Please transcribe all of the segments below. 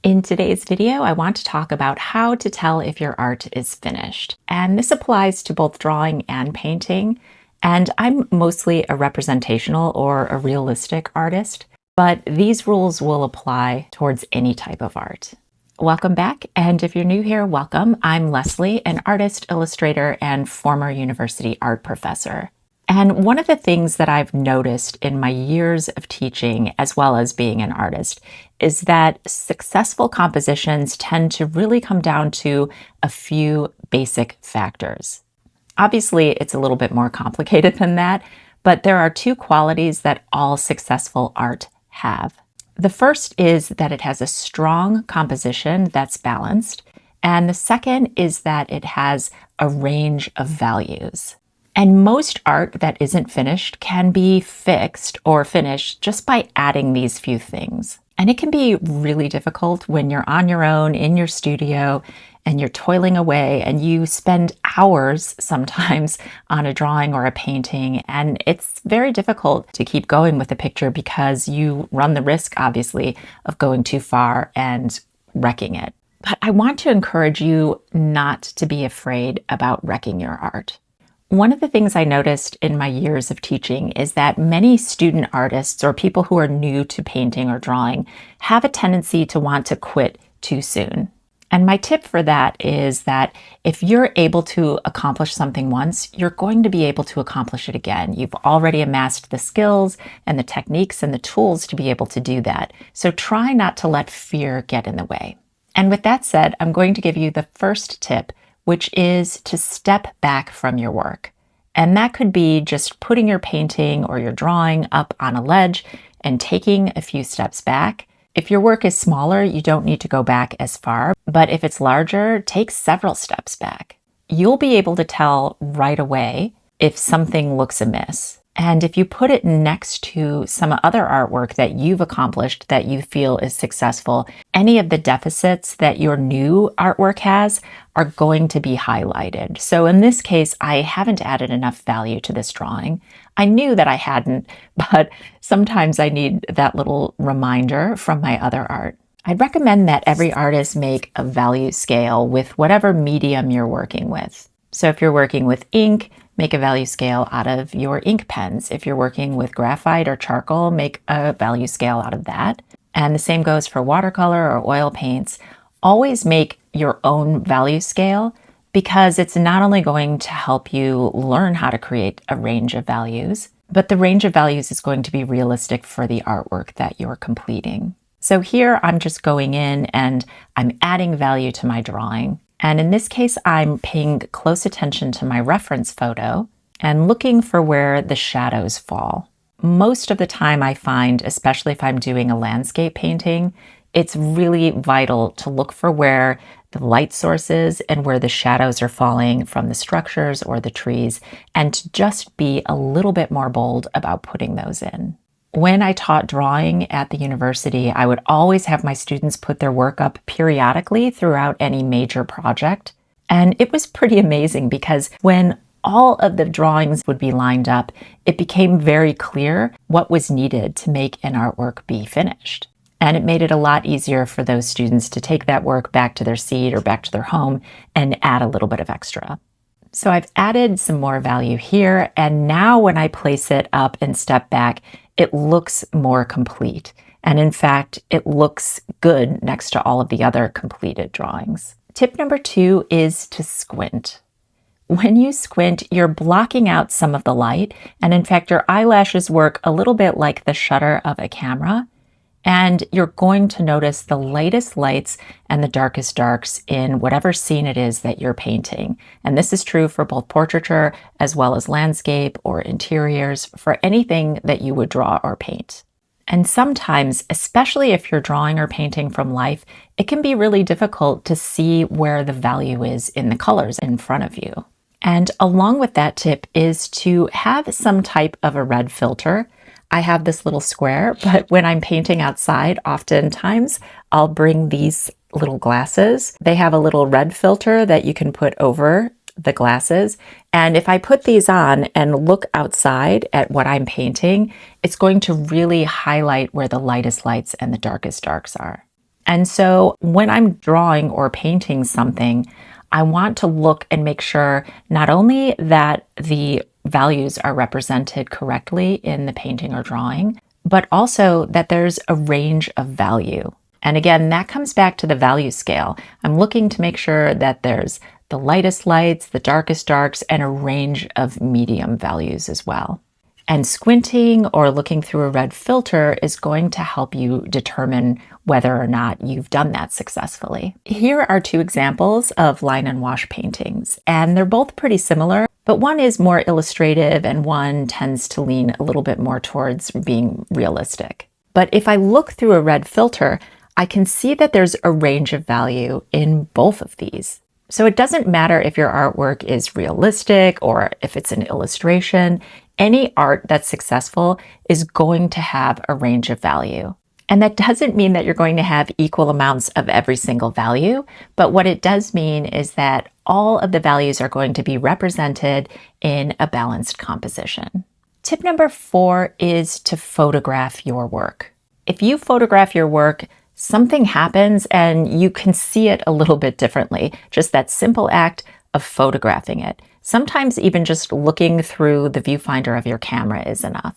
In today's video, I want to talk about how to tell if your art is finished. And this applies to both drawing and painting. And I'm mostly a representational or a realistic artist, but these rules will apply towards any type of art. Welcome back, and if you're new here, welcome. I'm Leslie, an artist, illustrator, and former university art professor. And one of the things that I've noticed in my years of teaching, as well as being an artist, is that successful compositions tend to really come down to a few basic factors. Obviously, it's a little bit more complicated than that, but there are two qualities that all successful art have. The first is that it has a strong composition that's balanced, and the second is that it has a range of values. And most art that isn't finished can be fixed or finished just by adding these few things. And it can be really difficult when you're on your own in your studio and you're toiling away and you spend hours sometimes on a drawing or a painting. And it's very difficult to keep going with a picture because you run the risk, obviously, of going too far and wrecking it. But I want to encourage you not to be afraid about wrecking your art. One of the things I noticed in my years of teaching is that many student artists or people who are new to painting or drawing have a tendency to want to quit too soon. And my tip for that is that if you're able to accomplish something once, you're going to be able to accomplish it again. You've already amassed the skills and the techniques and the tools to be able to do that. So try not to let fear get in the way. And with that said, I'm going to give you the first tip, which is to step back from your work. And that could be just putting your painting or your drawing up on a ledge and taking a few steps back. If your work is smaller, you don't need to go back as far, but if it's larger, take several steps back. You'll be able to tell right away if something looks amiss. And if you put it next to some other artwork that you've accomplished that you feel is successful, any of the deficits that your new artwork has are going to be highlighted. So in this case, I haven't added enough value to this drawing. I knew that I hadn't, but sometimes I need that little reminder from my other art. I'd recommend that every artist make a value scale with whatever medium you're working with. So if you're working with ink, make a value scale out of your ink pens. If you're working with graphite or charcoal, make a value scale out of that. And the same goes for watercolor or oil paints. Always make your own value scale because it's not only going to help you learn how to create a range of values, but the range of values is going to be realistic for the artwork that you're completing. So here I'm just going in and I'm adding value to my drawing. And in this case, I'm paying close attention to my reference photo and looking for where the shadows fall. Most of the time I find, especially if I'm doing a landscape painting, it's really vital to look for where the light source is and where the shadows are falling from the structures or the trees, and to just be a little bit more bold about putting those in. When I taught drawing at the university, I would always have my students put their work up periodically throughout any major project. And it was pretty amazing because when all of the drawings would be lined up, it became very clear what was needed to make an artwork be finished. And it made it a lot easier for those students to take that work back to their seat or back to their home and add a little bit of extra. So I've added some more value here, and now when I place it up and step back, it looks more complete. And in fact, it looks good next to all of the other completed drawings. Tip number 2 is to squint. When you squint, you're blocking out some of the light, and in fact, your eyelashes work a little bit like the shutter of a camera. And you're going to notice the lightest lights and the darkest darks in whatever scene it is that you're painting. And this is true for both portraiture as well as landscape or interiors, for anything that you would draw or paint. And sometimes, especially if you're drawing or painting from life, it can be really difficult to see where the value is in the colors in front of you. And along with that tip is to have some type of a red filter. I have this little square, but when I'm painting outside, oftentimes I'll bring these little glasses. They have a little red filter that you can put over the glasses. And if I put these on and look outside at what I'm painting, it's going to really highlight where the lightest lights and the darkest darks are. And so when I'm drawing or painting something, I want to look and make sure not only that the values are represented correctly in the painting or drawing, but also that there's a range of value. And again, that comes back to the value scale. I'm looking to make sure that there's the lightest lights, the darkest darks, and a range of medium values as well. And squinting or looking through a red filter is going to help you determine whether or not you've done that successfully. Here are two examples of line and wash paintings, and they're both pretty similar, but one is more illustrative and one tends to lean a little bit more towards being realistic. But if I look through a red filter, I can see that there's a range of value in both of these. So it doesn't matter if your artwork is realistic or if it's an illustration. Any art that's successful is going to have a range of value. And that doesn't mean that you're going to have equal amounts of every single value, but what it does mean is that all of the values are going to be represented in a balanced composition. Tip number 4 is to photograph your work. If you photograph your work, something happens and you can see it a little bit differently. Just that simple act of photographing it. Sometimes even just looking through the viewfinder of your camera is enough.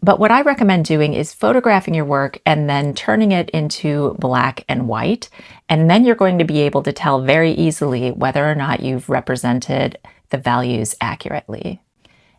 But what I recommend doing is photographing your work and then turning it into black and white. And then you're going to be able to tell very easily whether or not you've represented the values accurately.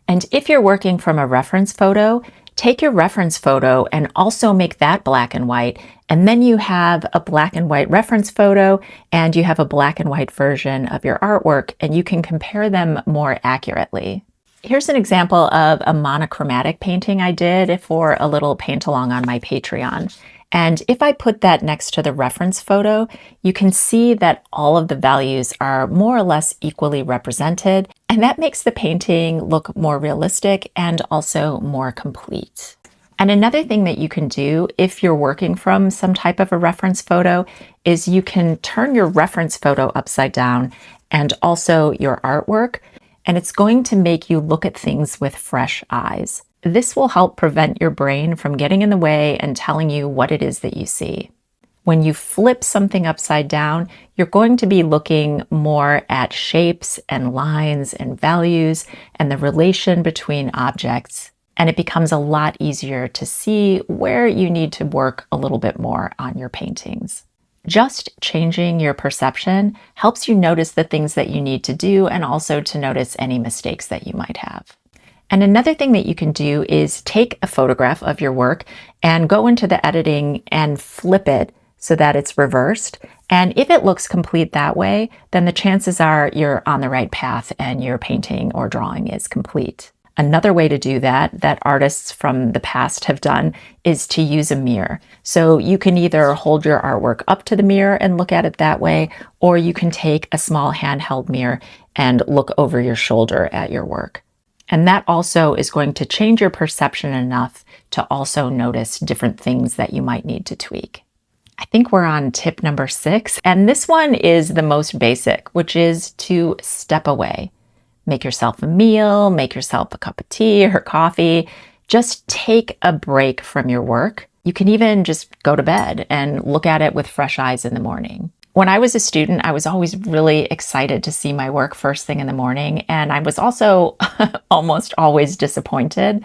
And if you're working from a reference photo, take your reference photo and also make that black and white. And then you have a black and white reference photo and you have a black and white version of your artwork, and you can compare them more accurately. Here's an example of a monochromatic painting I did for a little paint along on my Patreon. And if I put that next to the reference photo, you can see that all of the values are more or less equally represented, and that makes the painting look more realistic and also more complete. And another thing that you can do if you're working from some type of a reference photo is you can turn your reference photo upside down and also your artwork, and it's going to make you look at things with fresh eyes. This will help prevent your brain from getting in the way and telling you what it is that you see. When you flip something upside down, you're going to be looking more at shapes and lines and values and the relation between objects, and it becomes a lot easier to see where you need to work a little bit more on your paintings. Just changing your perception helps you notice the things that you need to do and also to notice any mistakes that you might have. And another thing that you can do is take a photograph of your work and go into the editing and flip it so that it's reversed. And if it looks complete that way, then the chances are you're on the right path and your painting or drawing is complete. Another way to do that artists from the past have done is to use a mirror. So you can either hold your artwork up to the mirror and look at it that way, or you can take a small handheld mirror and look over your shoulder at your work. And that also is going to change your perception enough to also notice different things that you might need to tweak. I think we're on tip number 6, and this one is the most basic, which is to step away. Make yourself a meal, make yourself a cup of tea or coffee. Just take a break from your work. You can even just go to bed and look at it with fresh eyes in the morning. When I was a student, I was always really excited to see my work first thing in the morning, and I was also almost always disappointed.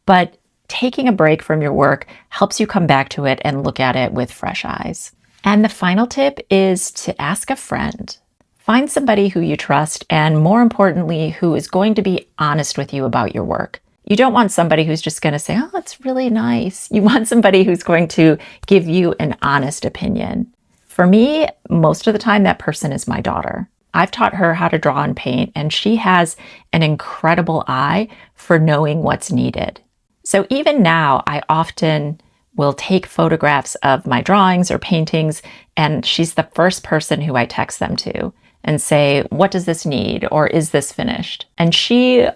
But taking a break from your work helps you come back to it and look at it with fresh eyes. And the final tip is to ask a friend. Find somebody who you trust, and more importantly, who is going to be honest with you about your work. You don't want somebody who's just going to say, oh, it's really nice. You want somebody who's going to give you an honest opinion. For me, most of the time, that person is my daughter. I've taught her how to draw and paint, and she has an incredible eye for knowing what's needed. So even now, I often will take photographs of my drawings or paintings, and she's the first person who I text them to and say, what does this need? Or is this finished? And she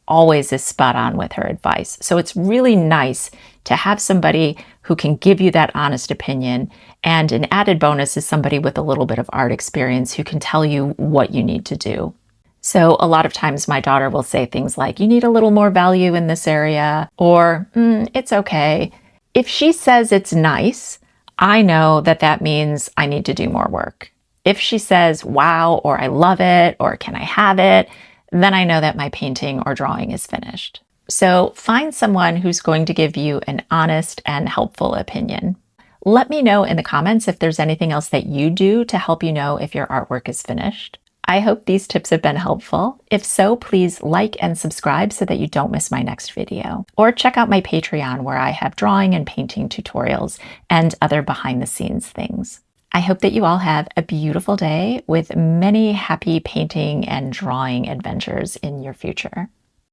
always is spot on with her advice. So it's really nice to have somebody who can give you that honest opinion. And an added bonus is somebody with a little bit of art experience who can tell you what you need to do. So a lot of times my daughter will say things like, you need a little more value in this area, or it's okay. If she says it's nice, I know that that means I need to do more work. If she says, wow, or I love it, or can I have it, then I know that my painting or drawing is finished. So find someone who's going to give you an honest and helpful opinion. Let me know in the comments if there's anything else that you do to help you know if your artwork is finished. I hope these tips have been helpful. If so, please like and subscribe so that you don't miss my next video. Or check out my Patreon where I have drawing and painting tutorials and other behind the scenes things. I hope that you all have a beautiful day with many happy painting and drawing adventures in your future.